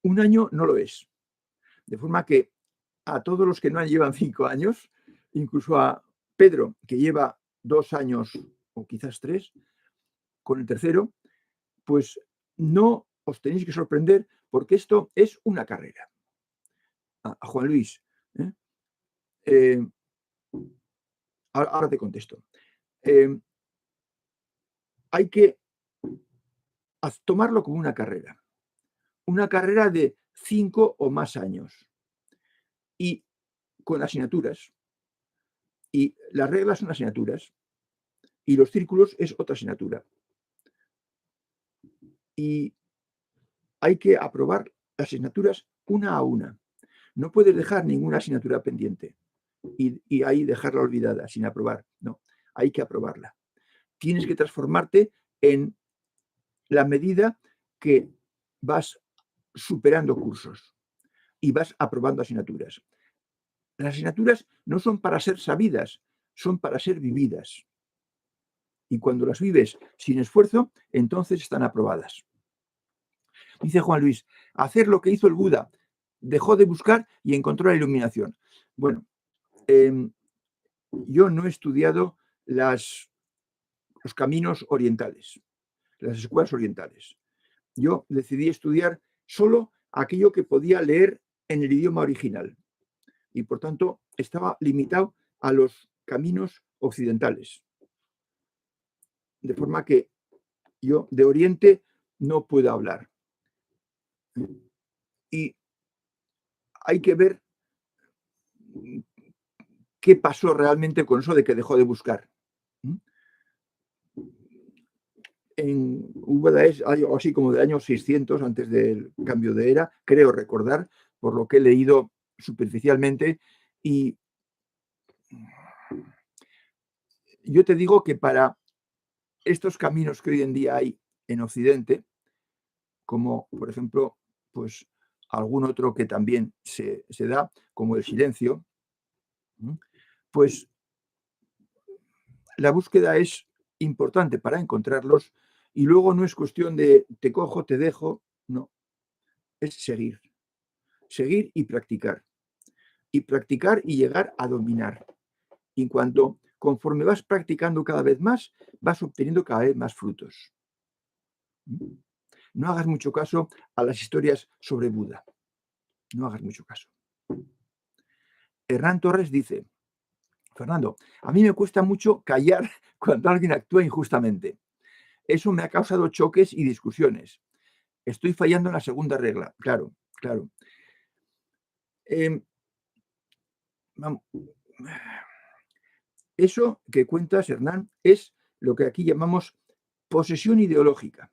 Un año no lo es. De forma que a todos los que no llevan 5 años, incluso a Pedro, que lleva 2 años o quizás 3, con el tercero, pues no os tenéis que sorprender porque esto es una carrera. A Juan Luis, ahora te contesto. Hay que tomarlo como una carrera de 5 o más años y con asignaturas. Y las reglas son asignaturas y los círculos es otra asignatura. Y hay que aprobar las asignaturas una a una. No puedes dejar ninguna asignatura pendiente y ahí dejarla olvidada sin aprobar. No, hay que aprobarla. Tienes que transformarte en la medida que vas superando cursos y vas aprobando asignaturas. Las asignaturas no son para ser sabidas, son para ser vividas. Y cuando las vives sin esfuerzo, entonces están aprobadas. Dice Juan Luis, hacer lo que hizo el Buda, dejó de buscar y encontró la iluminación. Bueno, yo no he estudiado los caminos orientales, las escuelas orientales. Yo decidí estudiar solo aquello que podía leer en el idioma original y por tanto estaba limitado a los caminos occidentales. De forma que yo de Oriente no puedo hablar. Y hay que ver qué pasó realmente con eso de que dejó de buscar. En Úbeda es algo así como de años 600 antes del cambio de era, creo recordar, por lo que he leído superficialmente. Y yo te digo que para estos caminos que hoy en día hay en Occidente, como por ejemplo, pues algún otro que también se da, como el silencio, pues la búsqueda es importante para encontrarlos y luego no es cuestión de te cojo, te dejo, no, es seguir y practicar y llegar a dominar. Y conforme vas practicando cada vez más, vas obteniendo cada vez más frutos. No hagas mucho caso a las historias sobre Buda. No hagas mucho caso. Hernán Torres dice: Fernando, a mí me cuesta mucho callar cuando alguien actúa injustamente. Eso me ha causado choques y discusiones. Estoy fallando en la segunda regla. Claro, claro. Eso que cuentas, Hernán, es lo que aquí llamamos posesión ideológica.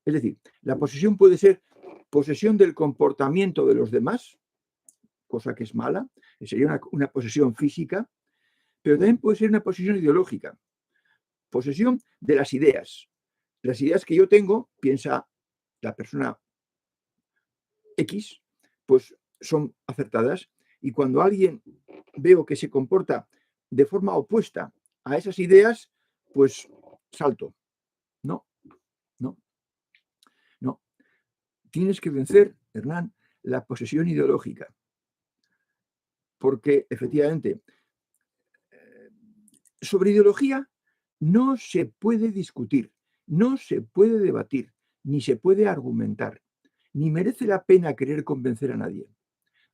Es decir, la posesión puede ser posesión del comportamiento de los demás, cosa que es mala, sería una posesión física, pero también puede ser una posesión ideológica, posesión de las ideas. Las ideas que yo tengo, piensa la persona X, pues son acertadas. Y cuando alguien veo que se comporta de forma opuesta a esas ideas, pues salto. No, no, no. Tienes que vencer, Hernán, la posesión ideológica. Porque efectivamente, sobre ideología no se puede discutir, no se puede debatir, ni se puede argumentar, ni merece la pena querer convencer a nadie.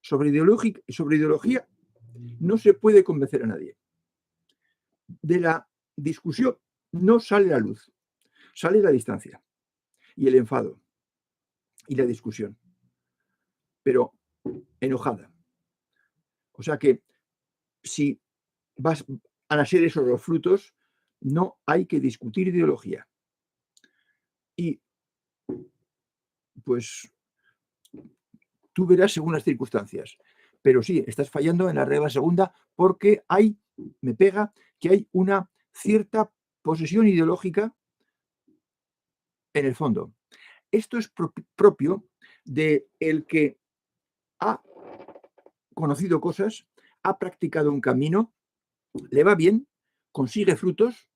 Sobre ideología no se puede convencer a nadie. De la discusión no sale la luz, sale la distancia y el enfado y la discusión, pero enojada. O sea que si van a ser esos los frutos, no hay que discutir ideología. Y pues tú verás según las circunstancias. Pero sí, estás fallando en la regla segunda porque me pega que hay una cierta posesión ideológica en el fondo. Esto es propio de el que ha conocido cosas, ha practicado un camino, le va bien, consigue frutos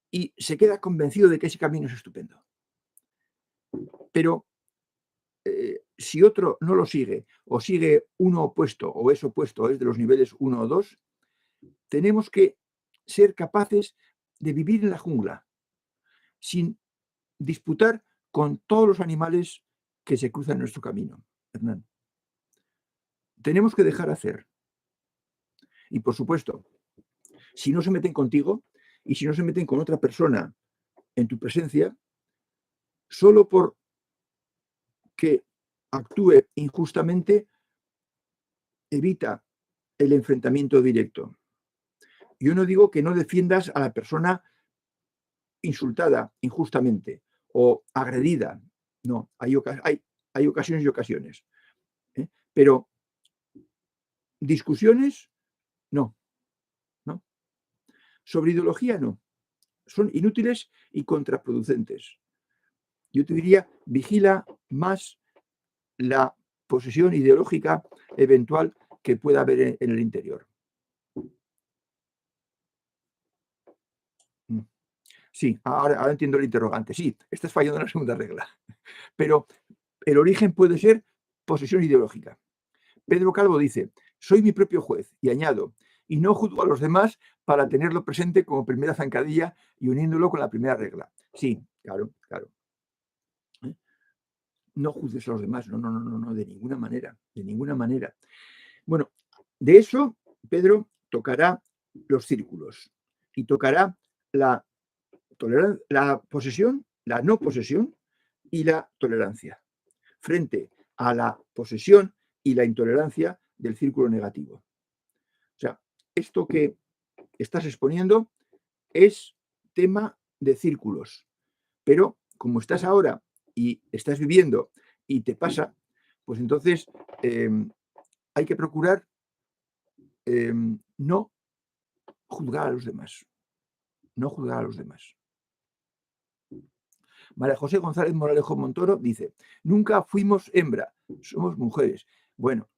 y se queda convencido de que ese camino es estupendo. Pero si otro no lo sigue o sigue uno opuesto o es opuesto, es de los niveles 1 o 2, tenemos que ser capaces de vivir en la jungla sin disputar con todos los animales que se cruzan en nuestro camino, Hernán. Tenemos que dejar hacer. Y por supuesto, si no se meten contigo y si no se meten con otra persona en tu presencia, solo por que actúe injustamente, evita el enfrentamiento directo. Yo no digo que no defiendas a la persona insultada injustamente o agredida. No, hay ocasiones y ocasiones. Pero discusiones, no. ¿No? Sobre ideología, no. Son inútiles y contraproducentes. Yo te diría, vigila más la posesión ideológica eventual que pueda haber en el interior. Sí, ahora entiendo el interrogante. Sí, estás fallando en la segunda regla. Pero el origen puede ser posesión ideológica. Pedro Calvo dice: soy mi propio juez, y añado, y no juzgo a los demás para tenerlo presente como primera zancadilla y uniéndolo con la primera regla. Sí, claro, claro. No juzgues a los demás, no, de ninguna manera, de ninguna manera. Bueno, de eso Pedro tocará los círculos y tocará la posesión, la no posesión y la tolerancia frente a la posesión y la intolerancia del círculo negativo. O sea, esto que estás exponiendo es tema de círculos, pero como estás ahora y estás viviendo y te pasa, pues entonces hay que procurar no juzgar a los demás. No juzgar a los demás. María José González Moralejo Montoro dice: nunca fuimos hembra, somos mujeres. Bueno,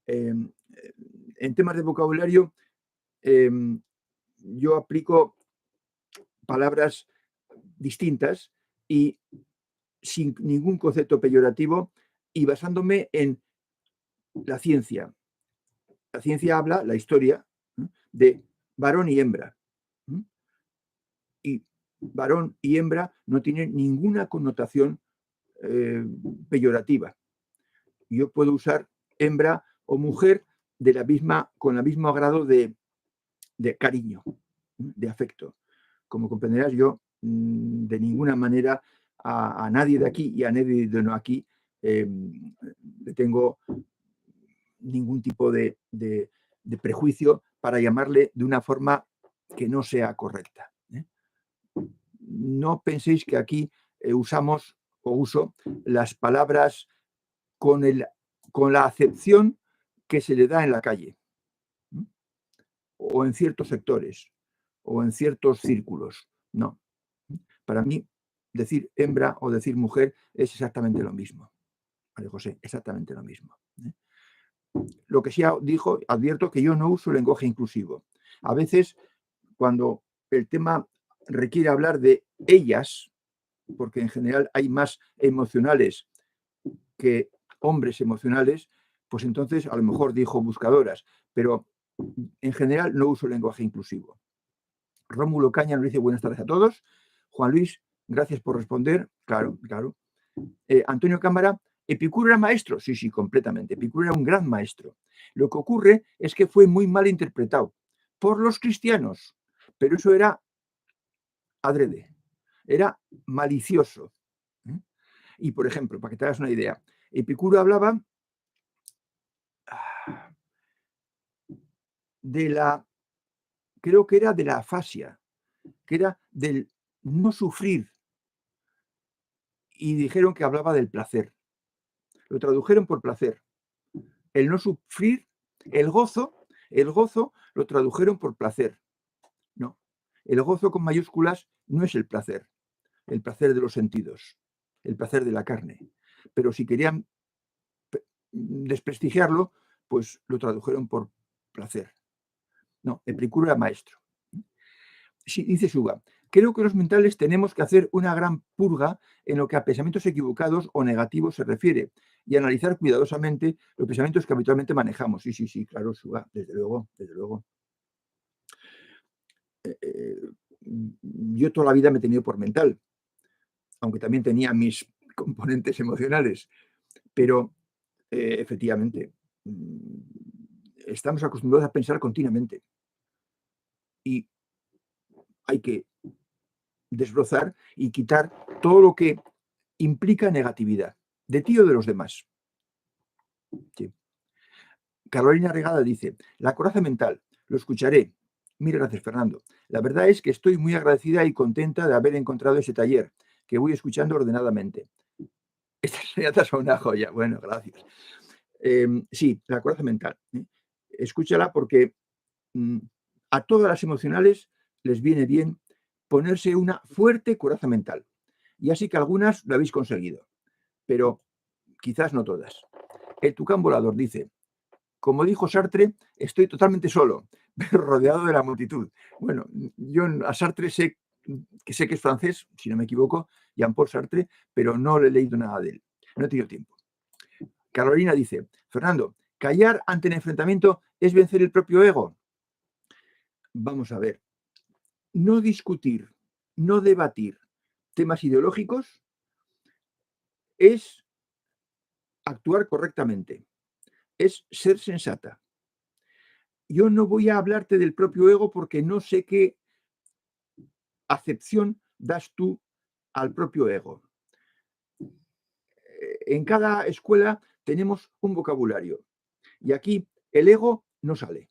en temas de vocabulario, yo aplico palabras distintas y sin ningún concepto peyorativo y basándome en la ciencia. La ciencia habla, la historia, de varón y hembra. Y varón y hembra no tienen ninguna connotación peyorativa. Yo puedo usar hembra o mujer con el mismo grado de cariño, de afecto. Como comprenderás, yo de ninguna manera a nadie de aquí y a nadie de no aquí le tengo ningún tipo de prejuicio para llamarle de una forma que no sea correcta. No penséis que aquí usamos o uso las palabras con la acepción que se le da en la calle, o en ciertos sectores, o en ciertos círculos. No. Para mí, decir hembra o decir mujer es exactamente lo mismo. María José, exactamente lo mismo. Lo que sí advierto que yo no uso lenguaje inclusivo. A veces, cuando el tema requiere hablar de ellas, porque en general hay más emocionales que hombres emocionales, pues entonces a lo mejor dijo buscadoras, pero en general no uso lenguaje inclusivo. Rómulo Caña nos dice buenas tardes a todos. Juan Luis, gracias por responder. Claro, claro. Antonio Cámara, ¿Epicuro era maestro? Sí, sí, completamente. Epicuro era un gran maestro. Lo que ocurre es que fue muy mal interpretado por los cristianos, pero eso era adrede, era malicioso. Y, por ejemplo, para que te hagas una idea, Epicuro hablaba creo que era de la afasia, que era del no sufrir, y dijeron que hablaba del placer. Lo tradujeron por placer. El no sufrir, el gozo lo tradujeron por placer. No, el gozo con mayúsculas no es el placer de los sentidos, el placer de la carne. Pero si querían desprestigiarlo, pues lo tradujeron por placer. No, Epicuro era maestro. Sí, dice Suga, creo que los mentales tenemos que hacer una gran purga en lo que a pensamientos equivocados o negativos se refiere y analizar cuidadosamente los pensamientos que habitualmente manejamos. Sí, sí, sí, claro, Suga, desde luego, desde luego. Yo toda la vida me he tenido por mental, aunque también tenía mis componentes emocionales, pero efectivamente estamos acostumbrados a pensar continuamente y hay que desbrozar y quitar todo lo que implica negatividad, de ti o de los demás. Sí. Carolina Regada dice, la coraza mental, lo escucharé. Mira, gracias, Fernando. La verdad es que estoy muy agradecida y contenta de haber encontrado ese taller, que voy escuchando ordenadamente. Estas enseñanzas son una joya. Bueno, gracias. Sí, la coraza mental. Escúchala porque a todas las emocionales les viene bien ponerse una fuerte coraza mental. Y así que algunas lo habéis conseguido, pero quizás no todas. El tucán volador dice, como dijo Sartre, estoy totalmente solo, pero rodeado de la multitud. Bueno, yo a Sartre sé que es francés, si no me equivoco, Jean-Paul Sartre, pero no le he leído nada de él. No he tenido tiempo. Carolina dice, Fernando, callar ante el enfrentamiento es vencer el propio ego. Vamos a ver, no discutir, no debatir temas ideológicos es actuar correctamente, es ser sensata. Yo no voy a hablarte del propio ego porque no sé qué acepción das tú al propio ego. En cada escuela tenemos un vocabulario y aquí el ego no sale.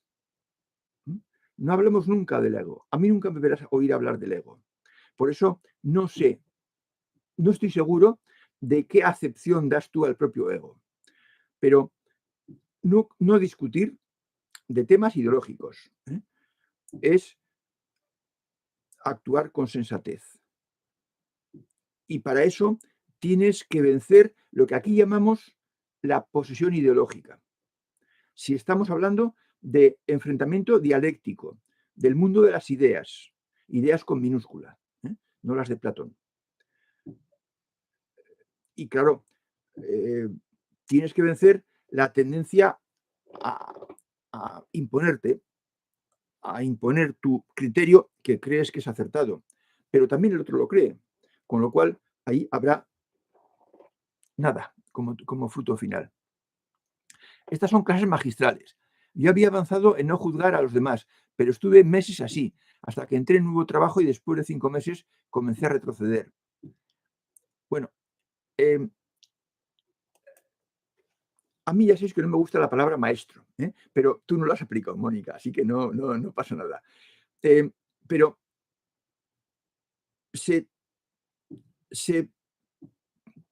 No hablemos nunca del ego. A mí nunca me verás oír hablar del ego. Por eso no sé, no estoy seguro de qué acepción das tú al propio ego. Pero no discutir de temas ideológicos. Es actuar con sensatez. Y para eso tienes que vencer lo que aquí llamamos la posesión ideológica. Si estamos hablando de enfrentamiento dialéctico, del mundo de las ideas, ideas con minúscula, no las de Platón. Y claro, tienes que vencer la tendencia a imponerte, a imponer tu criterio que crees que es acertado, pero también el otro lo cree, con lo cual ahí habrá nada como fruto final. Estas son clases magistrales. Yo había avanzado en no juzgar a los demás, pero estuve meses así, hasta que entré en un nuevo trabajo y después de 5 meses comencé a retroceder. Bueno, em, a mí ya sabéis que no me gusta la palabra maestro, ¿eh? Pero tú no lo has aplicado, Mónica, así que no pasa nada. Em, pero se, se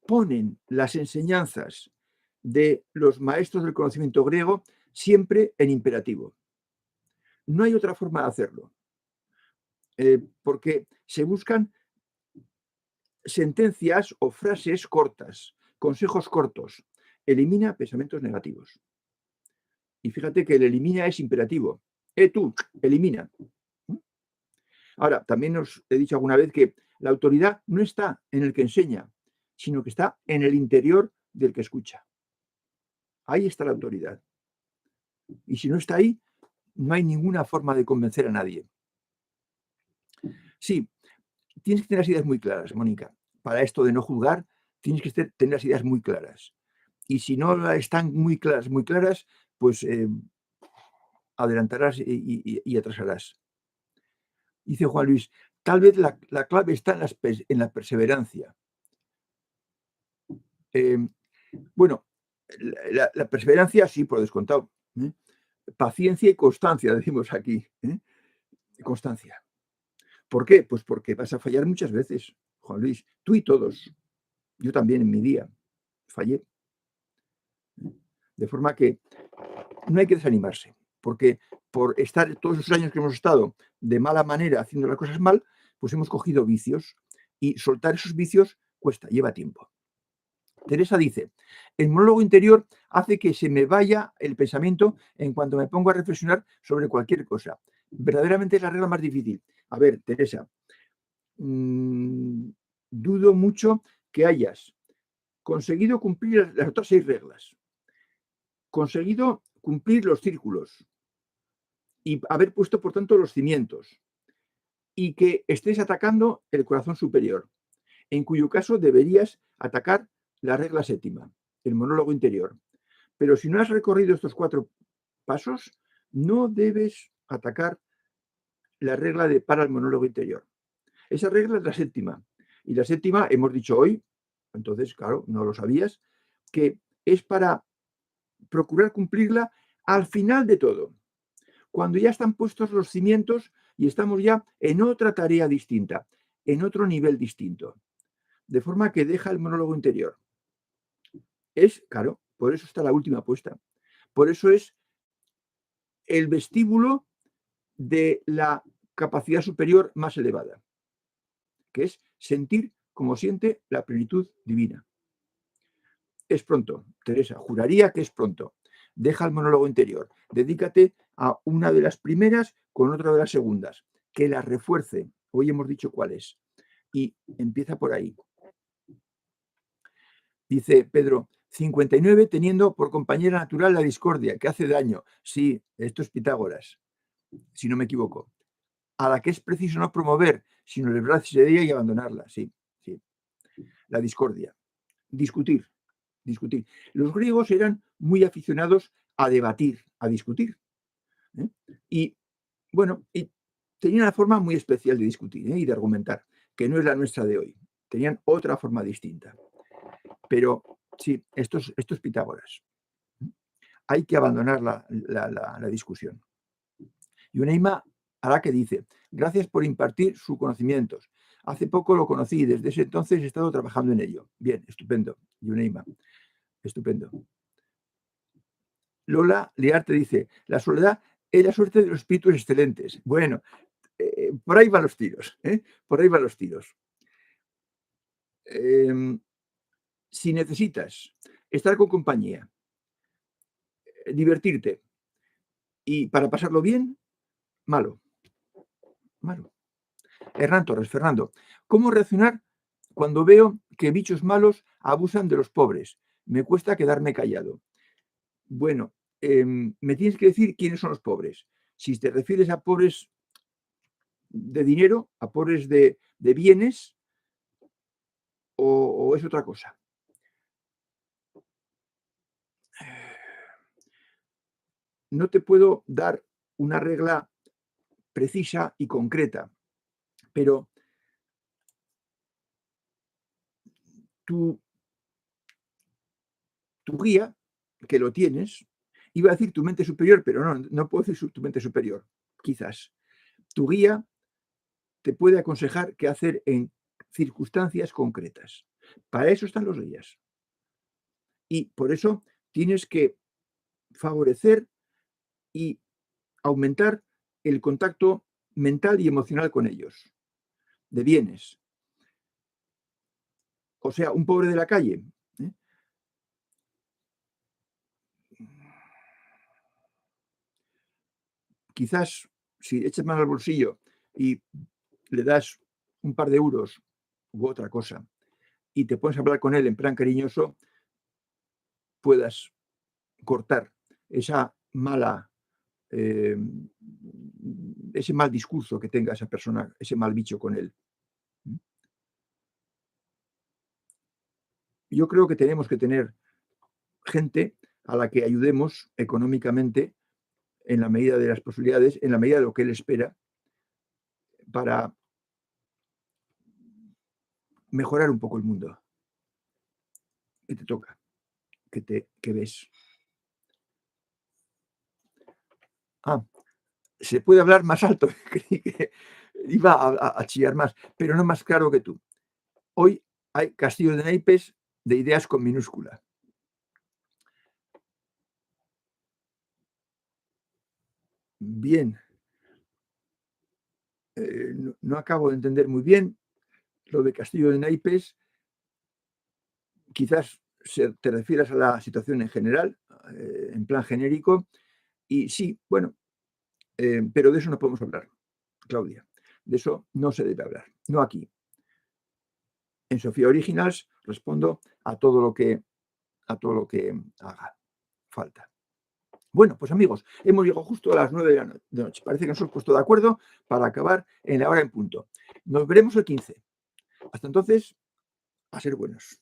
ponen las enseñanzas de los maestros del conocimiento griego siempre en imperativo. No hay otra forma de hacerlo, porque se buscan sentencias o frases cortas, consejos cortos. Elimina pensamientos negativos. Y fíjate que el elimina es imperativo. Tú, elimina. Ahora, también os he dicho alguna vez que la autoridad no está en el que enseña, sino que está en el interior del que escucha. Ahí está la autoridad. Y si no está ahí, no hay ninguna forma de convencer a nadie. Sí, tienes que tener las ideas muy claras, Mónica. Para esto de no juzgar, tienes que tener las ideas muy claras. Y si no están muy claras, pues adelantarás y atrasarás. Dice Juan Luis, tal vez la clave está en la perseverancia. Bueno, la perseverancia sí, por descontado. ¿eh? Paciencia y constancia, decimos aquí. Constancia. ¿Por qué? Pues porque vas a fallar muchas veces, Juan Luis. Tú y todos. Yo también en mi día fallé. De forma que no hay que desanimarse, porque por estar todos esos años que hemos estado de mala manera haciendo las cosas mal, pues hemos cogido vicios y soltar esos vicios cuesta, lleva tiempo. Teresa dice, el monólogo interior hace que se me vaya el pensamiento en cuanto me pongo a reflexionar sobre cualquier cosa. Verdaderamente es la regla más difícil. A ver, Teresa, dudo mucho que hayas conseguido cumplir las otras 6 reglas, conseguido cumplir los círculos y haber puesto, por tanto, los cimientos, y que estés atacando el corazón superior, en cuyo caso deberías atacar la regla 7ª, el monólogo interior. Pero si no has recorrido estos 4 pasos, no debes atacar la regla para el monólogo interior. Esa regla es la 7ª. Y la 7ª, hemos dicho hoy, entonces, claro, no lo sabías, que es para procurar cumplirla al final de todo, cuando ya están puestos los cimientos y estamos ya en otra tarea distinta, en otro nivel distinto. De forma que deja el monólogo interior. Es, claro, por eso está la última puesta. Por eso es el vestíbulo de la capacidad superior más elevada, que es sentir como siente la plenitud divina. Es pronto, Teresa, juraría que es pronto. Deja el monólogo interior, dedícate a una de las primeras con otra de las segundas, que la refuerce. Hoy hemos dicho cuál es. Y empieza por ahí. Dice Pedro, 59 teniendo por compañera natural la discordia, que hace daño. Sí, esto es Pitágoras, si no me equivoco. A la que es preciso no promover, sino librarse de ella y abandonarla. Sí, sí. La discordia. Discutir. Los griegos eran muy aficionados a debatir, a discutir. ¿eh? Y bueno, y tenían una forma muy especial de discutir y de argumentar, que no es la nuestra de hoy. Tenían otra forma distinta. Pero sí, esto es Pitágoras. Hay que abandonar la discusión. Y Yuneima hará que dice, gracias por impartir sus conocimientos. Hace poco lo conocí y desde ese entonces he estado trabajando en ello. Bien, estupendo, Yuneima, estupendo. Lola Liarte dice, la soledad es la suerte de los espíritus excelentes. Bueno, por ahí van los tiros, por ahí van los tiros. Si necesitas estar con compañía, divertirte y para pasarlo bien, malo. Hernán Torres, Fernando, ¿cómo reaccionar cuando veo que bichos malos abusan de los pobres? Me cuesta quedarme callado. Bueno, me tienes que decir quiénes son los pobres. Si te refieres a pobres de dinero, a pobres de bienes, o es otra cosa. no te puedo dar una regla precisa y concreta, pero tu guía, que lo tienes, iba a decir tu mente superior, pero no puedo decir tu mente superior, quizás. Tu guía te puede aconsejar qué hacer en circunstancias concretas. Para eso están los guías. Y por eso tienes que favorecer y aumentar el contacto mental y emocional con ellos, de bienes. O sea, un pobre de la calle, ¿eh? Quizás si echas mano al bolsillo y le das un par de euros u otra cosa y te pones a hablar con él en plan cariñoso, puedas cortar esa mala, eh, ese mal discurso que tenga esa persona, ese mal bicho con él. Yo creo que tenemos que tener gente a la que ayudemos económicamente en la medida de las posibilidades, en la medida de lo que él espera, para mejorar un poco el mundo que te toca, que ves. Ah, se puede hablar más alto, creí que iba a chillar más, pero no más claro que tú. Hoy hay castillo de naipes de ideas con minúscula. Bien, no acabo de entender muy bien lo de castillo de naipes. Quizás te refieras a la situación en general, en plan genérico, y sí, bueno, pero de eso no podemos hablar, Claudia. De eso no se debe hablar, no aquí. En Sofía Originals respondo a todo lo que haga falta. Bueno, pues amigos, hemos llegado justo a las 9 de la noche. Parece que nos hemos puesto de acuerdo para acabar en la hora en punto. Nos veremos el 15. Hasta entonces, a ser buenos.